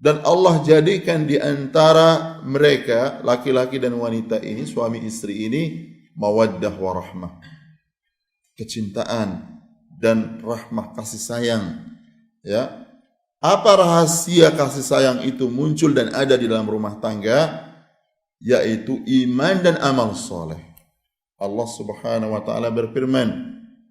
Dan Allah jadikan di antara mereka, laki-laki dan wanita ini, suami istri ini, mawaddah warahmah. Kecintaan dan rahmah, kasih sayang. Ya. Apa rahasia kasih sayang itu muncul dan ada di dalam rumah tangga? Yaitu iman dan amal soleh. Allah Subhanahu wa taala berfirman,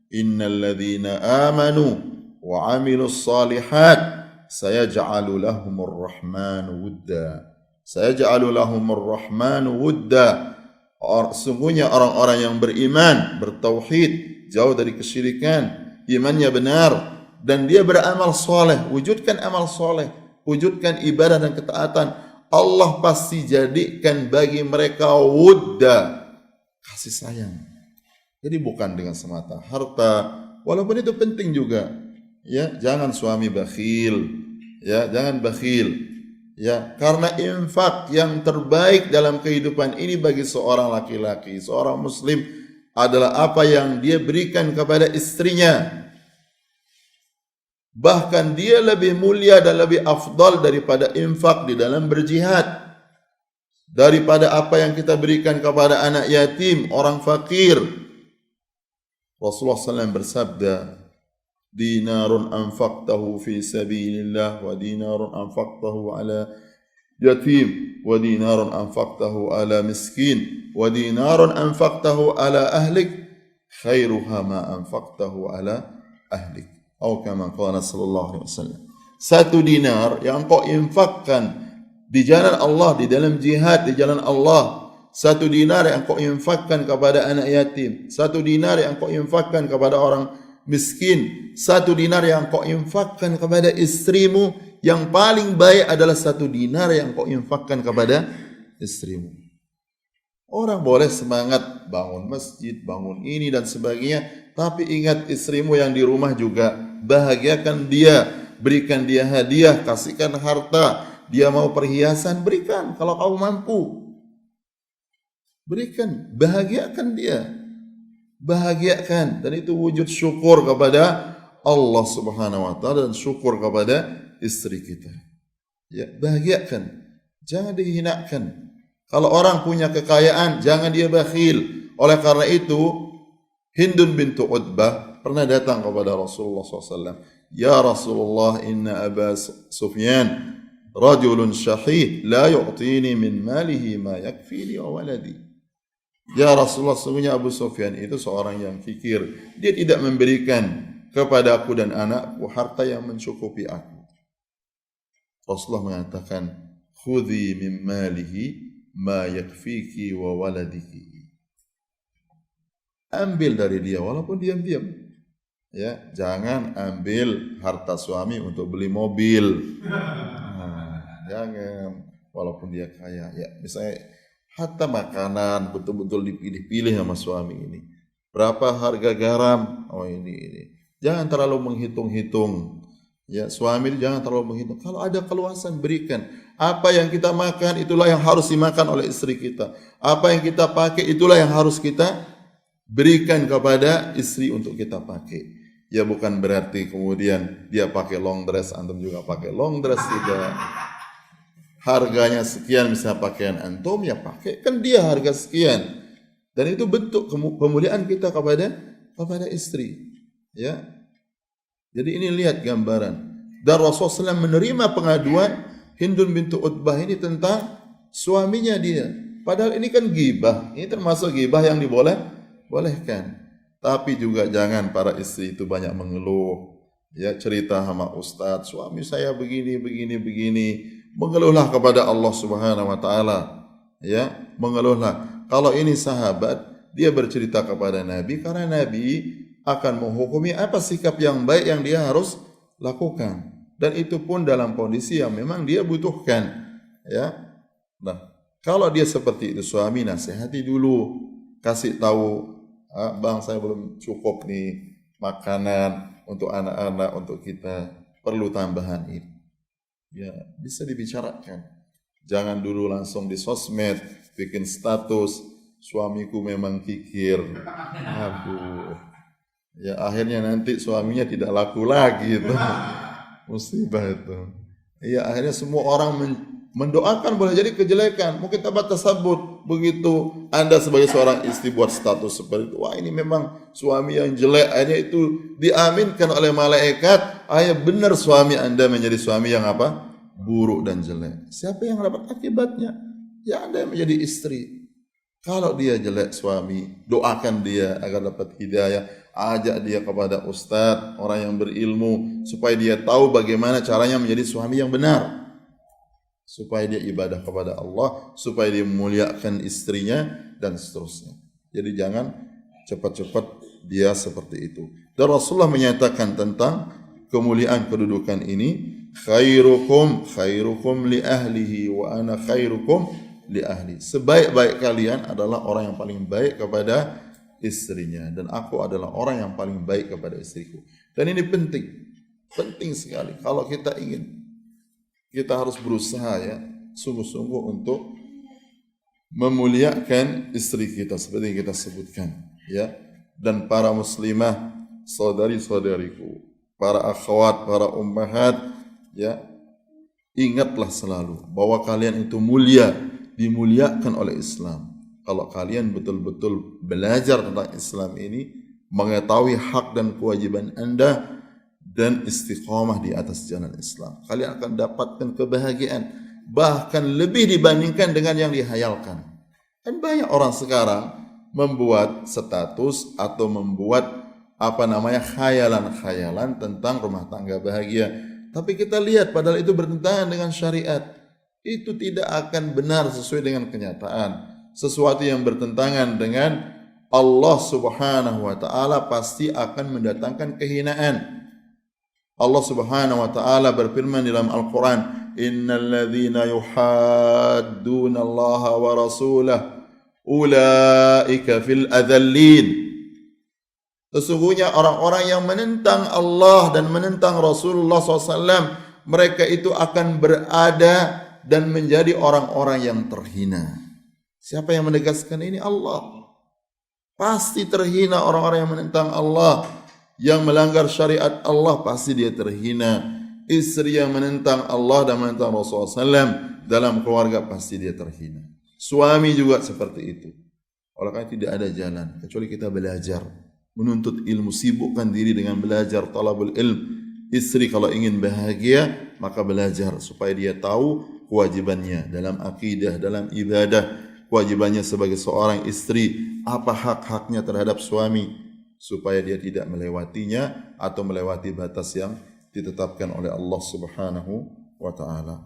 "Innal ladzina amanu wa 'amilus shalihat sayaj'alu lahumur rahmanu wudda." Sayaj'alu lahumur rahmanu wudda. Sungguhnya orang-orang yang beriman, bertauhid, jauh dari kesyirikan, imannya benar, dan dia beramal soleh, wujudkan amal soleh, wujudkan ibadah dan ketaatan, Allah pasti jadikan bagi mereka wudda, kasih sayang. Jadi bukan dengan semata harta, walaupun itu penting juga. Ya, jangan suami bakhil. Ya, jangan bakhil. Ya, karena infak yang terbaik dalam kehidupan ini bagi seorang laki-laki, seorang muslim adalah apa yang dia berikan kepada istrinya. Bahkan dia lebih mulia dan lebih afdal daripada infak di dalam berjihad. Daripada apa yang kita berikan kepada anak yatim, orang fakir. Rasulullah SAW bersabda, dinarun anfaqtahu fi sabilillah wa dinarun anfaqtahu ala yatim wa dinarun anfaqtahu ala miskin wa dinarun anfaqtahu ala ahlik khairuha ma anfaqtahu ala ahlik. Atau kama qala sallallahu alaihi wasallam. 1 dinar yang engkau infakkan di jalan Allah, di dalam jihad di jalan Allah, 1 dinar yang engkau infakkan kepada anak yatim, 1 dinar yang engkau infakkan kepada orang miskin, 1 dinar yang engkau infakkan kepada istrimu, yang paling baik adalah 1 dinar yang engkau infakkan kepada istrimu. Orang boleh semangat bangun masjid, bangun ini dan sebagainya, tapi ingat istrimu yang di rumah juga. Bahagiakan dia, berikan dia hadiah, kasihkan harta. Dia mau perhiasan, berikan kalau kau mampu. Berikan, bahagiakan dia. Bahagiakan, dan itu wujud syukur kepada Allah Subhanahu wa taala dan syukur kepada istri kita. Ya, bahagiakan. Jangan dihinakan. Kalau orang punya kekayaan, jangan dia bakhil. Oleh karena itu, Hindun bintu Utbah pernah datang kepada Rasulullah SAW. Ya Rasulullah, inna Aba Sufyan rajulun syahih la yu'tini min malihi ma yakfini wa waladi. Ya Rasulullah, sesungguhnya Abu Sufyan itu seorang yang kikir. Dia tidak memberikan kepada aku dan anakku harta yang mencukupi aku. Rasulullah mengatakan, khudhi min malihi ma yakfiki wa waladiki. Ambil dari dia walaupun diam-diam. Ya, jangan ambil harta suami untuk beli mobil. Jangan, walaupun dia kaya. Ya, misalnya harta makanan betul-betul dipilih-pilih sama suami ini. Berapa harga garam? Oh ini. Jangan terlalu menghitung-hitung. Ya, suami jangan terlalu menghitung. Kalau ada keluasan, berikan. Apa yang kita makan itulah yang harus dimakan oleh istri kita. Apa yang kita pakai itulah yang harus kita berikan kepada istri untuk kita pakai. Ya, bukan berarti kemudian dia pakai long dress, antum juga pakai long dress, tidak. Harganya sekian, misalnya pakaian antum, ya pakai, kan dia harga sekian. Dan itu bentuk kemuliaan kita kepada istri. Ya. Jadi ini lihat gambaran. Dan Rasulullah SAW menerima pengaduan Hindun bintu Utbah ini tentang suaminya dia. Padahal ini kan ghibah. Ini termasuk ghibah yang dibolehkan. Tapi juga jangan para istri itu banyak mengeluh. Ya, cerita sama ustaz, suami saya begini. Mengeluhlah kepada Allah Subhanahu wa taala. Ya, mengeluhlah. Kalau ini sahabat, dia bercerita kepada Nabi karena Nabi akan menghukumi apa sikap yang baik yang dia harus lakukan. Dan itu pun dalam kondisi yang memang dia butuhkan. Ya. Nah, kalau dia seperti itu, suami nasihati dulu, kasih tahu, bang saya belum cukup nih makanan untuk anak-anak, untuk kita perlu tambahan ini. Ya, bisa dibicarakan. Jangan dulu langsung di sosmed bikin status suamiku memang kikir. Aduh. Ya, akhirnya nanti suaminya tidak laku lagi itu. Musibah itu. Ya, akhirnya semua orang mendoakan boleh jadi kejelekan. Mungkin tempat tersebut begitu Anda sebagai seorang istri buat status seperti itu. Wah, ini memang suami yang jelek. Akhirnya itu diaminkan oleh malaikat. Akhirnya benar suami Anda menjadi suami yang apa? Buruk dan jelek. Siapa yang dapat akibatnya? Ya Anda yang menjadi istri. Kalau dia jelek suami, doakan dia agar dapat hidayah. Ajak dia kepada ustadz, orang yang berilmu, supaya dia tahu bagaimana caranya menjadi suami yang benar. Supaya dia ibadah kepada Allah, supaya dia memuliakan istrinya, dan seterusnya. Jadi jangan cepat-cepat dia seperti itu. Dan Rasulullah menyatakan tentang kemuliaan kedudukan ini, khairukum li ahlihi wa ana khairukum li ahli. Sebaik-baik kalian adalah orang yang paling baik kepada istrinya, dan aku adalah orang yang paling baik kepada istriku. Dan ini penting sekali. Kalau kita ingin, kita harus berusaha ya, sungguh-sungguh untuk memuliakan istri kita seperti yang kita sebutkan ya. Dan para muslimah, saudari-saudariku, para akhwat, para ummahat ya, ingatlah selalu bahwa kalian itu mulia, dimuliakan oleh Islam. Kalau kalian betul-betul belajar tentang Islam ini, mengetahui hak dan kewajiban Anda, dan istiqamah di atas jalan Islam, kalian akan dapatkan kebahagiaan, bahkan lebih dibandingkan dengan yang dihayalkan. Dan banyak orang sekarang membuat status atau membuat khayalan-khayalan tentang rumah tangga bahagia. Tapi kita lihat, padahal itu bertentangan dengan syariat. Itu tidak akan benar sesuai dengan kenyataan. Sesuatu yang bertentangan dengan Allah Subhanahu wa ta'ala pasti akan mendatangkan kehinaan. Allah Subhanahu wa ta'ala berfirman dalam Al-Quran, innal ladzina yuhadduna Allah wa rasulah ulaika fil adzallin. Sesungguhnya orang-orang yang menentang Allah dan menentang Rasulullah SAW, mereka itu akan berada dan menjadi orang-orang yang terhina. Siapa yang menegaskan ini? Allah. Pasti terhina orang-orang yang menentang Allah, yang melanggar syariat Allah, pasti dia terhina. Istri yang menentang Allah dan menentang Rasulullah SAW dalam keluarga, pasti dia terhina. Suami juga seperti itu. Oleh karena tidak ada jalan kecuali kita belajar, menuntut ilmu, sibukkan diri dengan belajar, talabul ilm. Istri kalau ingin bahagia, maka belajar supaya dia tahu kewajibannya dalam akidah, dalam ibadah, kewajibannya sebagai seorang istri, apa hak-haknya terhadap suami, supaya dia tidak melewatinya atau melewati batas yang ditetapkan oleh Allah Subhanahu wa ta'ala.